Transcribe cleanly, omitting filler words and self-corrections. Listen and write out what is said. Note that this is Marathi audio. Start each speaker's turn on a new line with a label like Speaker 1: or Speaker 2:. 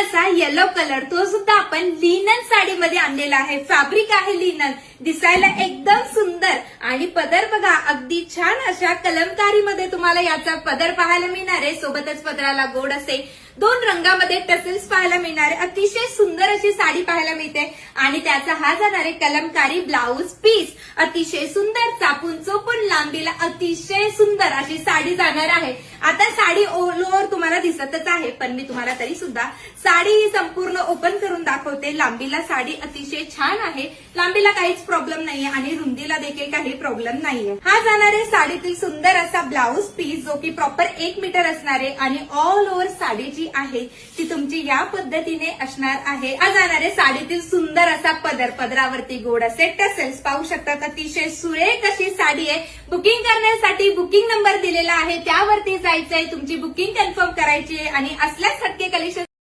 Speaker 1: असा येलो कलर, तो सुद्धा आपण लिनन साडीमध्ये आणलेला आहे. फॅब्रिक आहे लिनन, दिसायला एकदम सुंदर आणि पदर बघा अगदी छान अशा कलमकारीमध्ये तुम्हाला याचा पदर पाहायला मिळणार आहे. सोबतच पदराला गोड असे 2 रंगामध्ये टसेल्स पाहायला मिळणार आहे. अतिशय सुंदर अशी साडी पाहायला मिळते आणि त्याचा हा जाणार आहे कलमकारी ब्लाऊज पीस. अतिशय सुंदर चापून चोपून लांबीला अतिशय सुंदर अशी साडी जाणार आहे. आता साडी ऑल ओव्हर तुम्हाला दिसतच आहे, पण मी तुम्हाला तरी सुद्धा साडी ही संपूर्ण ओपन करून दाखवते. लांबीला साडी अतिशय छान आहे, लांबीला काहीच प्रॉब्लेम नाहीये आणि रुंदीला देखील काही प्रॉब्लेम नाहीये. हा जाणार आहे साडीतील सुंदर असा ब्लाऊज पीस, जो की प्रॉपर 1 मीटर असणार आहे आणि ऑल ओव्हर साडी जी आहे ती तुमची या पद्धतीने असणार आहे. हा जाणार आहे साडीतील सुंदर असा पदर, पदरावरती गोड असे टसेल्स पाहू शकतात. अतिशय सुरेख अशी साडी आहे. बुकिंग करण्यासाठी बुकिंग नंबर दिलेला आहे, त्यावरती जायचंय, तुमची बुकिंग कन्फर्म करायची आहे आणि असल्याच हटके कलेक्शन